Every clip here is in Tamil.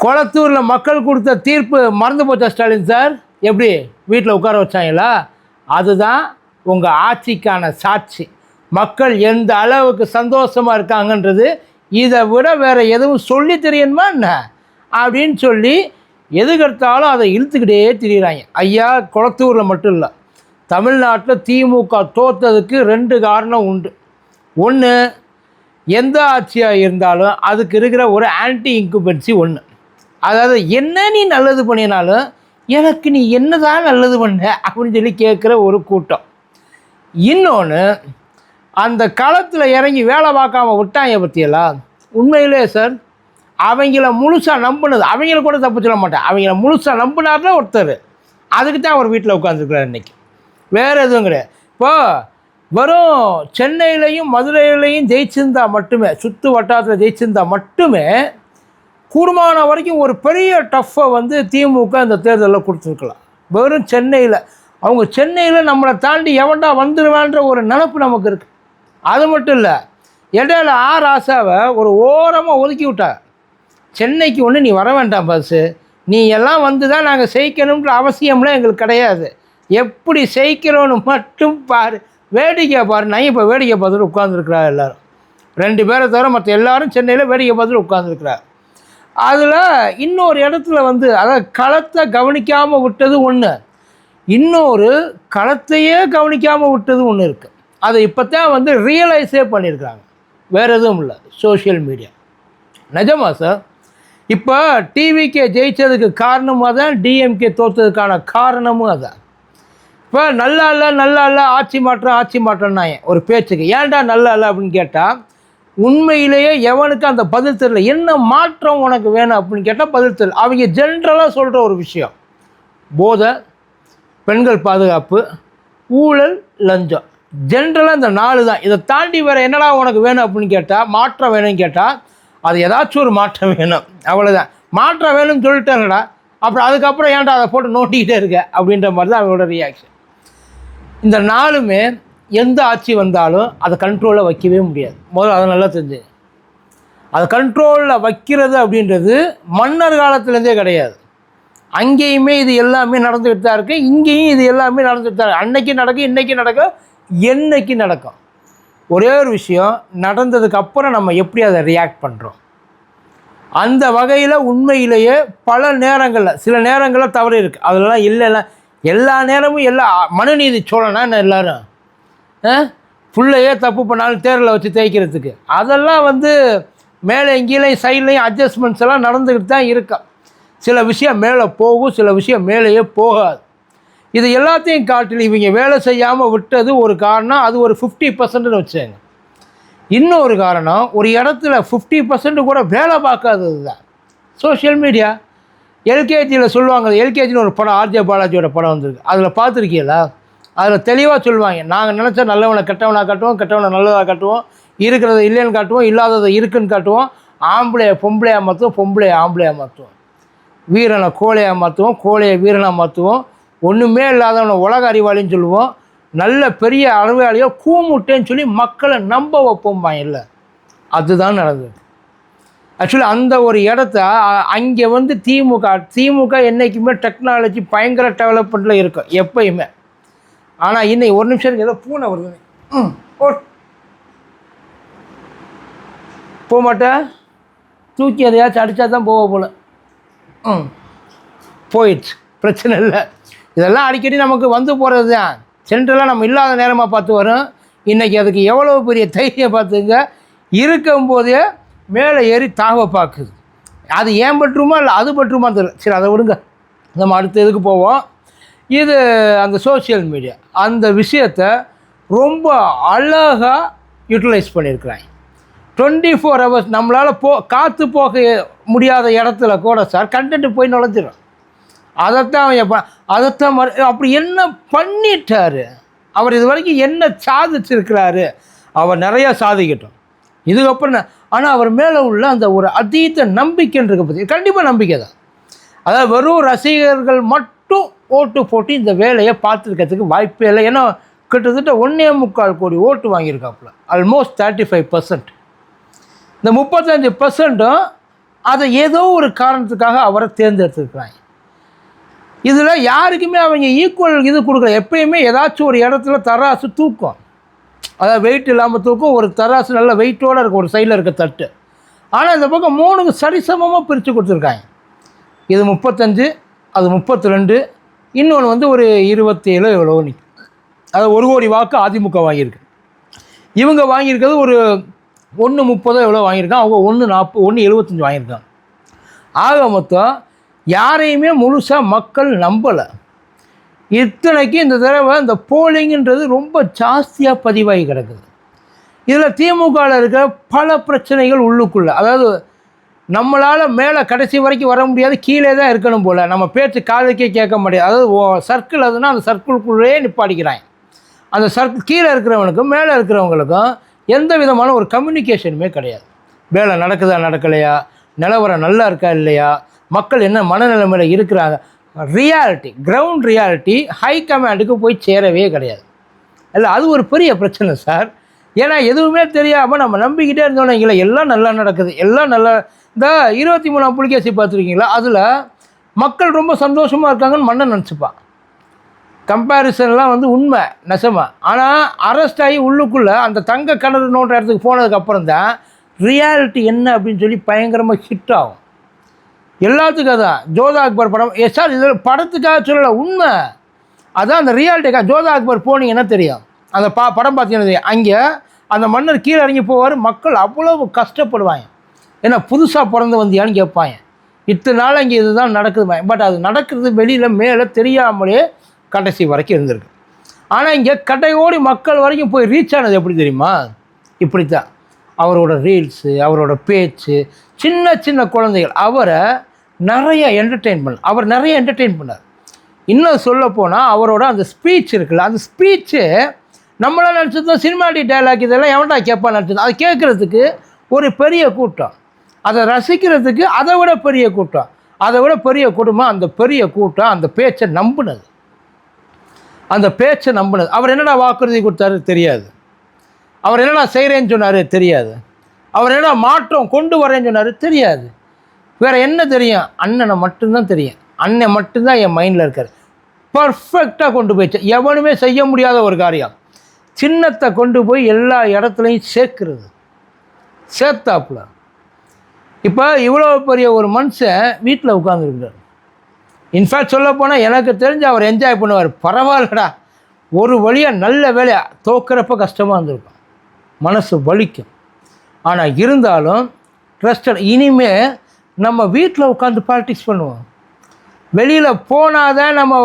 கொளத்தூரில் மக்கள் கொடுத்த தீர்ப்பு மறந்து போச்சா ஸ்டாலின் சார்? எப்படி வீட்டில் உட்கார வச்சாங்களா? அதுதான் உங்கள் ஆட்சிக்கான சாட்சி. மக்கள் எந்த அளவுக்கு சந்தோஷமாக இருக்காங்கன்றது இதை விட வேறு எதுவும் சொல்லி தெரியணுமா என்ன அப்படின்னு சொல்லி எதுக்கெடுத்தாலும் அதை இழுத்துக்கிட்டே திரிகிறாங்க. ஐயா, கொளத்தூரில் மட்டும் இல்லை, தமிழ்நாட்டில் திமுக தோற்றதுக்கு 2 காரணம் உண்டு. ஒன்று, எந்த ஆட்சியாக இருந்தாலும் அதுக்கு இருக்கிற ஒரு ஆன்டி இன்குபென்சி ஒன்று. அதாவது என்ன நீ நல்லது பண்ணினாலும் எனக்கு நீ என்ன தான் நல்லது பண்ண அப்படின்னு சொல்லி கேட்குற ஒரு கூட்டம். இன்னொன்று, அந்த களத்தில் இறங்கி வேலை பார்க்காம விட்டாங்க பற்றியெல்லாம். உண்மையிலே சார், அவங்கள முழுசாக நம்பினது, அவங்கள கூட தப்பு சொல்ல மாட்டேன், அவங்கள முழுசாக நம்பினார்னா ஒருத்தர், அதுக்கு தான் அவர் வீட்டில் உட்காந்துருக்கிறார் இன்றைக்கி. வேறு எதுவும் கிடையாது. இப்போது வெறும் சென்னையிலையும் மதுரையிலையும் ஜெயிச்சிருந்தால் மட்டுமே, சுற்று வட்டாரத்தில் ஜெயிச்சிருந்தால் மட்டுமே கூடுமான வரைக்கும் ஒரு பெரிய டஃப்பை வந்து திமுக இந்த தேர்தலில் கொடுத்துருக்கலாம். வெறும் சென்னையில், அவங்க சென்னையில் நம்மளை தாண்டி எவன்டா வந்துடுவான்ற ஒரு நினப்பு நமக்கு இருக்குது. அது மட்டும் இல்லை, இடையில ராசாவை ஒரு ஓரமாக ஒதுக்கி விட்டாங்க. சென்னைக்கு ஒன்று நீ வர வேண்டாம் பஸ்ஸு, நீ எல்லாம் வந்து தான் நாங்கள் செய்யணுன்ற அவசியம்லாம் எங்களுக்கு கிடையாது, எப்படி செய்கிறோன்னு மட்டும் பாரு, வேடிக்கை பாரு. நான் இப்போ வேடிக்கை பார்த்துட்டு உட்காந்துருக்குறா எல்லோரும், 2 பேரை தவிர மற்ற எல்லோரும் சென்னையில் வேடிக்கை பார்த்துட்டு உட்காந்துருக்குறாரு. அதில் இன்னொரு இடத்துல வந்து, அதாவது களத்தை கவனிக்காமல் விட்டது ஒன்று, இன்னொரு களத்தையே கவனிக்காமல் விட்டது ஒன்று இருக்குது. அதை இப்போ தான் வந்து ரியலைஸே பண்ணியிருக்காங்க. வேறு எதுவும் இல்லை, சோஷியல் மீடியா. நிஜமா சார்? இப்போ டிவிகே ஜெயித்ததுக்கு காரணமாக தான் டிஎம்கே தோற்றதுக்கான காரணமும் அதான். இப்போ நல்லா இல்லை ஆட்சி மாற்றம்னா ஒரு பேச்சுக்கு, ஏன்டா நல்லா இல்லை அப்படின்னு கேட்டால், உண்மையிலேயே எவனுக்கு அந்த பதில் தெரியல. என்ன மாற்றம் உனக்கு வேணும் அப்படின்னு கேட்டால் பதில் தெரியல. அவங்க ஜென்ரலாக சொல்கிற ஒரு விஷயம், போதை, பெண்கள் பாதுகாப்பு, ஊழல், லஞ்சம், ஜென்ரலாக இந்த 4 தான். இதை தாண்டி வேறு என்னடா உனக்கு வேணும் அப்படின்னு கேட்டால், மாற்றம் வேணும்னு கேட்டால், அது ஏதாச்சும் ஒரு மாற்றம் வேணும், அவ்வளோதான். மாற்றம் வேணும்னு சொல்லிட்டாங்கடா, அப்புறம் அதுக்கப்புறம் ஏன்டா அதை போட்டு நோட்டிக்கிட்டே இருக்க அப்படின்ற மாதிரி தான் அவங்களோட ரியாக்ஷன். இந்த 4மே எந்த ஆட்சி வந்தாலும் அதை கண்ட்ரோலில் வைக்கவே முடியாது. முதல்ல அதை நல்லா தெரிஞ்சு, அதை கண்ட்ரோலில் வைக்கிறது அப்படின்றது மன்னர் காலத்துலேருந்தே கிடையாது. அங்கேயுமே இது எல்லாமே நடந்துகிட்டு தான் இருக்குது, இங்கேயும் இது எல்லாமே நடந்துகிட்டு தான் இருக்குது. அன்னைக்கு நடக்கும், இன்றைக்கி நடக்கும், என்னைக்கு நடக்கும். ஒரே ஒரு விஷயம், நடந்ததுக்கப்புறம் நம்ம எப்படி அதை ரியாக்ட் பண்ணுறோம். அந்த வகையில் உண்மையிலேயே பல நேரங்களில், சில நேரங்களில் தவறு இருக்குது, அதெல்லாம் இல்லை, எல்லா நேரமும் எல்லா மனுநீதி சோழனா என்ன எல்லோரும் ஃபுல்லையே தப்பு பண்ணாலும் தேரில் வச்சு தேய்க்கிறதுக்கு, அதெல்லாம் வந்து மேலே எங்கேயும் சைட்லேயும் அட்ஜஸ்ட்மெண்ட்ஸ் எல்லாம் நடந்துக்கிட்டு தான் இருக்கா. சில விஷயம் மேலே போகும், சில விஷயம் மேலேயே போகாது. இது எல்லாத்தையும் காட்டில் இவங்க வேலை செய்யாமல் விட்டது ஒரு காரணம், அது ஒரு 50%ன்னு வச்சாங்க. இன்னொரு காரணம், ஒரு இடத்துல 50% கூட வேலை பார்க்காதது தான் சோஷியல் மீடியா. எல்கேஜியில் சொல்லுவாங்க, எல்கேஜின்னு ஒரு படம், ஆர்ஜே பாலாஜியோட படம் வந்திருக்கு, அதில் பார்த்துருக்கீங்களா? அதில் தெளிவாக சொல்லுவாங்க, நாங்கள் நினச்சா நல்லவனை கெட்டவனாக காட்டுவோம், கெட்டவனை நல்லதாக காட்டுவோம், இருக்கிறத இல்லைன்னு காட்டுவோம், இல்லாததை இருக்குன்னு காட்டுவோம், ஆம்பளையை பொம்பளையாக மாற்றுவோம், பொம்பளையை ஆம்பளையாக மாற்றுவோம், வீரனை கோழையாக மாற்றுவோம், கோழையை வீரனாக மாற்றுவோம், ஒன்றுமே இல்லாதவனை உலக அறிவாளின்னு சொல்லுவோம், நல்ல பெரிய அறிவாளியோ கூமுட்டேன்னு சொல்லி மக்களை நம்ப வைப்போம்பாங்க. இல்லை, அதுதான் நடந்தது. ஆக்சுவலி அந்த ஒரு இடத்த அங்கே வந்து திமுக என்றைக்குமே டெக்னாலஜி பயங்கர டெவலப்மெண்ட்டில் இருக்கும் எப்பயுமே. ஆனால் இன்னைக்கு ஒரு நிமிஷம் ஏதோ பூனை வருது, போக மாட்டேன், தூக்கி எதையாச்சும் அடித்தா தான் போக போல, போயிடுச்சு, பிரச்சனை இல்லை. இதெல்லாம் அடிக்கடி நமக்கு வந்து போகிறது தான், சென்ட்ரலாக நம்ம இல்லாத நேரமாக பார்த்து வரும். இன்றைக்கி அதுக்கு எவ்வளோ பெரிய தைரியம் பார்த்துங்க, இருக்கும்போதே மேலே ஏறி தாவ பார்க்குது. அது ஏன் பெட்ரூமா இல்லை அது பெட்ரூமா தெரியல, சரி அதை விடுங்க, நம்ம அடுத்த இதுக்கு போவோம். இது அந்த சோஷியல் மீடியா அந்த விஷயத்தை ரொம்ப அழகாக யூட்டிலைஸ் பண்ணியிருக்கிறாங்க. 24 hours நம்மளால் காற்று போக முடியாத இடத்துல கூட சார் கண்டென்ட் போய் நுழைஞ்சிடும். அதைத்தான் அப்படி என்ன பண்ணிட்டார் அவர், இது வரைக்கும் என்ன சாதிச்சிருக்கிறாரு, அவர் நிறையா சாதிக்கட்டும் இதுக்கப்புறம். ஆனால் அவர் மேலே உள்ள அந்த ஒரு அதீத நம்பிக்கைன்றதை பற்றி கண்டிப்பாக நம்பிக்கை தான். அதாவது வெறும் ரசிகர்கள் மட்டும் ஓட்டு போட்டு இந்த வேலையை பார்த்துருக்கிறதுக்கு வாய்ப்பே இல்லை. ஏன்னா கிட்டத்தட்ட 1.25 கோடி ஓட்டு வாங்கியிருக்காப்புல, ஆல்மோஸ்ட் 35%. இந்த 35% அதை ஏதோ ஒரு காரணத்துக்காக அவரை தேர்ந்தெடுத்துருக்குறாங்க. இதில் யாருக்குமே அவங்க ஈக்குவல் இது கொடுக்கல. எப்பயுமே ஏதாச்சும் ஒரு இடத்துல தராசு தூக்கும், அதாவது வெயிட் இல்லாமல் தூக்கும். ஒரு தராசு நல்ல வெயிட்டோடு இருக்கும் ஒரு சைடில் இருக்க தட்டு. ஆனால் இந்த பக்கம் 3க்கு சரிசமமாக பிரித்து கொடுத்துருக்காங்க. இது 35, அது 32, இன்னொன்று வந்து ஒரு 27 எவ்வளோ நிற்கும். அதாவது 1 கோடி வாக்கு அதிமுக வாங்கியிருக்கு. இவங்க வாங்கியிருக்கிறது ஒரு 1.30 எவ்வளோ வாங்கியிருக்கான். அவங்க 1.75 வாங்கியிருக்காங்க. ஆக மொத்தம் யாரையுமே முழுசாக மக்கள் நம்பலை. இத்தனைக்கு இந்த தடவை இந்த போலிங்கிறது ரொம்ப ஜாஸ்தியாக பதிவாகி கிடக்குது. இதில் திமுகவில் இருக்கிற பல பிரச்சனைகள் உள்ளுக்குள்ளே, அதாவது நம்மளால் மேலே கடைசி வரைக்கும் வர முடியாது, கீழே தான் இருக்கணும் போல். நம்ம பேச்சு காதுக்கே கேட்க முடியாது. அதாவது சர்க்கிள் அதுன்னா அந்த சர்க்கிள்குள்ளேயே நிப்பாடிக்கிறாங்க. அந்த சர்க்கிள் கீழே இருக்கிறவனுக்கும் மேலே இருக்கிறவங்களுக்கும் எந்த விதமான ஒரு கம்யூனிகேஷனுமே கிடையாது. வேலை நடக்குதா நடக்கலையா, நிலவரம் நல்லா இருக்கா இல்லையா, மக்கள் என்ன மனநிலைமையில் இருக்கிறாங்க, ரியாலிட்டி, கிரவுண்ட் ரியாலிட்டி ஹை கமாண்டுக்கு போய் சேரவே கிடையாது. இல்லை, அது ஒரு பெரிய பிரச்சனை சார். ஏன்னா எதுவுமே தெரியாமல் நம்ம நம்பிக்கிட்டே இருந்தோன்னே இல்லை எல்லாம் நல்லா நடக்குது, எல்லாம் நல்லா. இந்த 23ஆம் புலிகேசி பார்த்துருக்கீங்களா, அதில் மக்கள் ரொம்ப சந்தோஷமாக இருக்காங்கன்னு மன்னன் நினச்சிப்பான். கம்பேரிசன்லாம் வந்து உண்மை நெசமா. ஆனால் அரெஸ்ட் ஆகி உள்ளுக்குள்ளே அந்த தங்க கிணறு நோன்ற இடத்துக்கு போனதுக்கப்புறம் தான் ரியாலிட்டி என்ன அப்படின்னு சொல்லி பயங்கரமாக ஹிட் ஆகும் எல்லாத்துக்கும். அதான் ஜோதா அக்பர் படம் சார், இதில் படத்துக்காக சொல்லலை, உண்மை அதான். அந்த ரியாலிட்டிக்காக ஜோதா அக்பர் போனீங்கன்னா தெரியும். அந்த படம் பார்த்தீங்கன்னா அங்கே அந்த மன்னர் கீழே இறங்கி போவார், மக்கள் அவ்வளவு கஷ்டப்படுவாங்க. ஏன்னா புதுசாக பிறந்து வந்தியான்னு கேட்பாங்க. இத்தனை நாள் அங்கே இதுதான் நடக்குது. பட் அது நடக்கிறது வெளியில் மேலே தெரியாமலே கடைசி வரைக்கும் இருந்திருக்கு. ஆனால் இங்கே கடையோடி மக்கள் வரைக்கும் போய் ரீச் ஆனது எப்படி தெரியுமா? இப்படித்தான். அவரோட ரீல்ஸு, அவரோட பேச்சு, சின்ன சின்ன குழந்தைகள் அவரை நிறைய அவர் நிறைய என்டர்டெயின் பண்ணார். இன்னும் சொல்லப்போனால் அவரோட அந்த ஸ்பீச் இருக்குல்ல, அந்த ஸ்பீச்சு நம்மளாம் நினச்சது சினிமாட்டிக் டைலாக் இதெல்லாம் எவன்டா கேட்பா நினச்சது. அதை கேட்குறதுக்கு ஒரு பெரிய கூட்டம், அதை ரசிக்கிறதுக்கு அதை விட பெரிய கூட்டம், அதை விட பெரிய குடும்பம். அந்த பெரிய கூட்டம் அந்த பேச்சை நம்பினது. அவர் என்னடா வாக்குறுதி கொடுத்தாரு தெரியாது, அவர் என்னடா செய்கிறேன்னு சொன்னார் தெரியாது, அவர் என்னடா மாற்றம் கொண்டு வரேன்னு சொன்னார் தெரியாது. வேறு என்ன தெரியும்? அண்ணனை மட்டும்தான் தெரியும். அண்ணன் மட்டும்தான் என் மைண்டில் இருக்கார். பர்ஃபெக்டாக கொண்டு போயிடுச்சு. எவனுமே செய்ய முடியாத ஒரு காரியம். சின்னத்தை கொண்டு போய் எல்லா இடத்துலையும் சேர்த்தாப்புல. இப்போ இவ்வளோ பெரிய ஒரு மனுஷன் வீட்டில் உட்காந்துருக்கிறார். இன்ஃபேக்ட் சொல்லப்போனால் எனக்கு தெரிஞ்சு அவர் என்ஜாய் பண்ணுவார். பரவாயில்லடா, ஒரு வழியாக நல்ல வேலையை தோக்கிறப்ப கஷ்டமாக இருந்திருக்கும், மனசு வலிக்கும். ஆனால் இருந்தாலும் ட்ரஸ்டட். இனிமேல் நம்ம வீட்டில் உட்காந்து பாலிடிக்ஸ் பண்ணுவோம், வெளியில் போனால் தான் நம்ம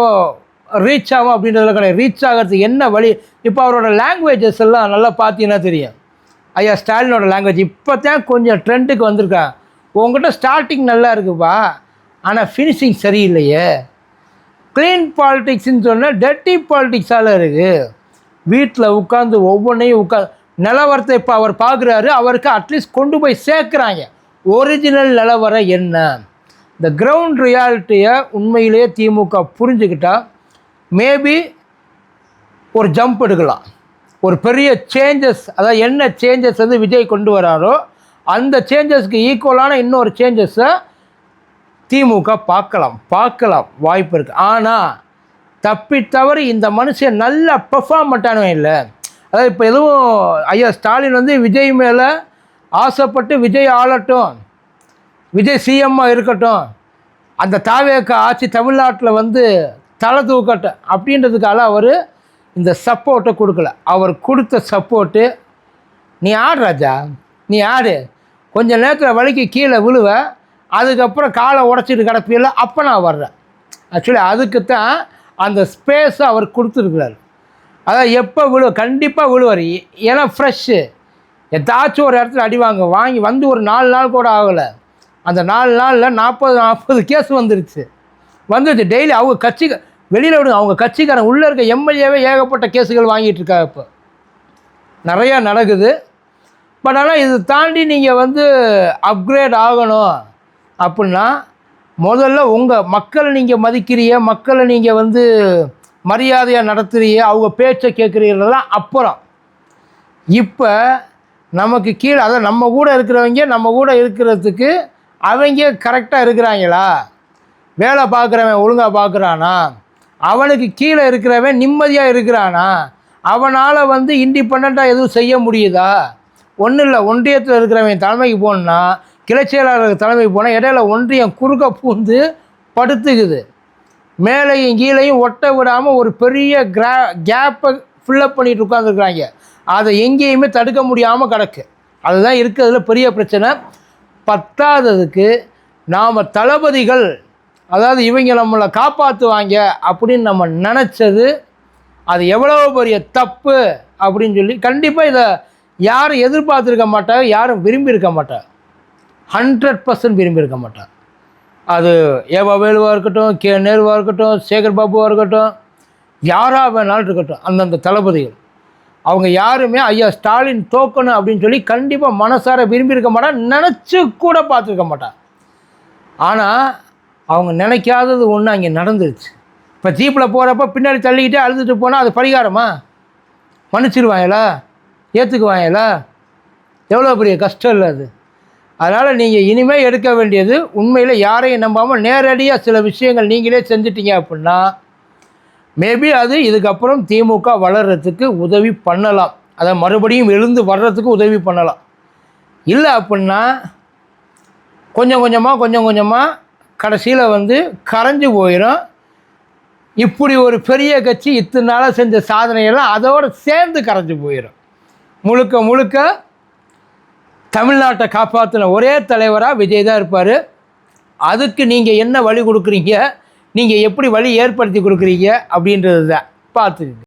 ரீச் ஆகும் அப்படின்றதுல கிடையாது. ரீச் ஆகிறதுக்கு என்ன வழி? இப்போ அவரோட லாங்குவேஜஸ் எல்லாம் நல்லா பார்த்தீங்கன்னா தெரியும். ஐயா ஸ்டாலினோட லாங்குவேஜ் இப்போ தான் கொஞ்சம் ட்ரெண்டுக்கு வந்திருக்கான். உங்கள்கிட்ட ஸ்டார்டிங் நல்லா இருக்குப்பா, ஆனால் ஃபினிஷிங் சரியில்லையே. க்ளீன் பாலிடிக்ஸ்ன்னு சொன்னால் டர்ட்டி பாலிடிக்ஸால் இருக்குது. வீட்டில் உட்காந்து ஒவ்வொன்றையும் நிலவரத்தை இப்போ அவர் பார்க்குறாரு, அவருக்கு அட்லீஸ்ட் கொண்டு போய் சேர்க்குறாங்க. ஒரிஜினல் நிலவரம் என்ன, இந்த கிரவுண்ட் ரியாலிட்டியை உண்மையிலேயே திமுக புரிஞ்சுக்கிட்டால் மேபி ஒரு ஜம்ப் எடுக்கலாம். ஒரு பெரிய சேஞ்சஸ், அதாவது என்ன சேஞ்சஸ் வந்து விஜய் கொண்டு வராரோ அந்த சேஞ்சஸ்க்கு ஈக்குவலான இன்னொரு சேஞ்சஸை திமுக பார்க்கலாம் வாய்ப்பு இருக்குது. ஆனால் தப்பித்தவறு இந்த மனுஷன் நல்லா பெர்ஃபார்ம் பண்ணிட்டானே இல்லை. அதாவது இப்போ எதுவும் ஐயா ஸ்டாலின் வந்து விஜய் மேலே ஆசைப்பட்டு விஜய் ஆளட்டும், விஜய் சிஎம்மாக இருக்கட்டும், அந்த தாவேக ஆட்சி தமிழ்நாட்டில் வந்து தலை தூக்கட்டும் அப்படின்றதுக்காக அவர் இந்த சப்போர்ட்டை கொடுக்கல. அவர் கொடுத்த சப்போர்ட்டு, நீ ஆடு ராஜா, நீ ஆடு, கொஞ்சம் நேரத்தில் வலிக்கு கீழே விழுவ, அதுக்கப்புறம் காலை உடச்சிட்டு கிடப்பில்ல, அப்போ நான் வர்றேன். ஆக்சுவலி அதுக்குத்தான் அந்த ஸ்பேஸை அவர் கொடுத்துருக்குறாரு. அதான் எப்போ கண்டிப்பாக விழுவார். ஏன்னா ஃப்ரெஷ்ஷு, ஏதாச்சும் ஒரு இடத்துல அடி வாங்கி வந்து ஒரு 4 நாள் கூட ஆகலை. அந்த 4 நாளில் 40 கேஸ் வந்துருச்சு. டெய்லி அவங்க கட்சி வெளியில் விடுங்க, அவங்க கட்சிக்காரன் உள்ளே இருக்க எம்எல்ஏவே ஏகப்பட்ட கேஸுகள் வாங்கிட்டு இருக்காங்க. இப்போ நிறையா நடக்குது. பட் ஆனால் இது தாண்டி நீங்கள் வந்து அப்கிரேட் ஆகணும் அப்படின்னா முதல்ல உங்கள் மக்களை நீங்கள் மதிக்கிறீங்க, மக்களை நீங்கள் வந்து மரியாதையாக நடத்துகிறீங்க, அவங்க பேச்சை கேட்குறீங்களெல்லாம் அப்புறம். இப்போ நமக்கு கீழே, அதாவது நம்ம கூட இருக்கிறவங்க நம்ம கூட இருக்கிறதுக்கு அவங்க கரெக்டாக இருக்கிறாங்களா, வேலை பார்க்குறவன் ஒழுங்காக பார்க்குறானா, அவனுக்கு கீழே இருக்கிறவன் நிம்மதியாக இருக்கிறானா, அவனால் வந்து இண்டிபெண்ட்டாக எதுவும் செய்ய முடியுதா? ஒன்றும் இல்லை, ஒன்றியத்தில் இருக்கிறவன் தலைமைக்கு போகணுன்னா கிளை செயலாளர் தலைமைக்கு போனால் இடையில ஒன்றியம் குறுக்க பூந்து படுத்துக்குது. மேலையும் கீழையும் ஒட்ட விடாமல் ஒரு பெரிய கேப்பை ஃபில்லப் பண்ணிட்டு உட்காந்துருக்குறாங்க. அதை எங்கேயுமே தடுக்க முடியாமல் கிடக்கு. அதுதான் இருக்கிறதுல பெரிய பிரச்சனை. பத்தாததுக்கு நாம் தளபதிகள், அதாவது இவங்க நம்மளை காப்பாற்றுவாங்க அப்படின்னு நம்ம நினச்சது அது எவ்வளோ பெரிய தப்பு அப்படின்னு சொல்லி கண்டிப்பாக இதை யாரும் எதிர்பார்த்துருக்க மாட்டாங்க, யாரும் விரும்பியிருக்க மாட்டாங்க. 100% விரும்பியிருக்க மாட்டாங்க. அது ஏவா வேலுவாக இருக்கட்டும், கே நேருவாக இருக்கட்டும், சேகர் பாபுவாக இருக்கட்டும், யாராக வேணாலும் இருக்கட்டும், அந்தந்த தளபதிகள் அவங்க யாருமே ஐயா ஸ்டாலின் தோக்கணும் அப்படின்னு சொல்லி கண்டிப்பாக மனசார விரும்பியிருக்க மாட்டான், நினச்சி கூட பார்த்துருக்க மாட்டான். ஆனால் அவங்க நினைக்காதது ஒன்று அங்கே நடந்துருச்சு. இப்போ ஜீப்பில் போகிறப்ப பின்னாடி தள்ளிக்கிட்டே அழுதுட்டு போனால் அது பரிகாரமா? மன்னிச்சிருவாங்களா? ஏற்றுக்குவாங்களா? எவ்வளோ பெரிய கஷ்டம் இல்லை அது. அதனால் நீங்கள் இனிமேல் எடுக்க வேண்டியது, உண்மையில் யாரையும் நம்பாமல் நேரடியாக சில விஷயங்கள் நீங்களே செஞ்சிட்டீங்க அப்படின்னா மேபி அது இதுக்கப்புறம் திமுக வளர்கிறதுக்கு உதவி பண்ணலாம். அதை மறுபடியும் எழுந்து வர்றதுக்கு உதவி பண்ணலாம். இல்லை அப்படின்னா கொஞ்சம் கொஞ்சமாக கடைசியில் வந்து கரைஞ்சி போயிடும். இப்படி ஒரு பெரிய கட்சி இத்தனை நாளாக செஞ்ச சாதனையெல்லாம் அதோடு சேர்ந்து கரைஞ்சி போயிடும். முழுக்க தமிழ்நாட்டை காப்பாற்றின ஒரே தலைவராக விஜய் தான் இருப்பார். அதுக்கு நீங்கள் என்ன வழி கொடுக்குறீங்க, நீங்கள் எப்படி வழி ஏற்படுத்தி கொடுக்குறீங்க அப்படின்றது தான் பார்த்துக்குங்க.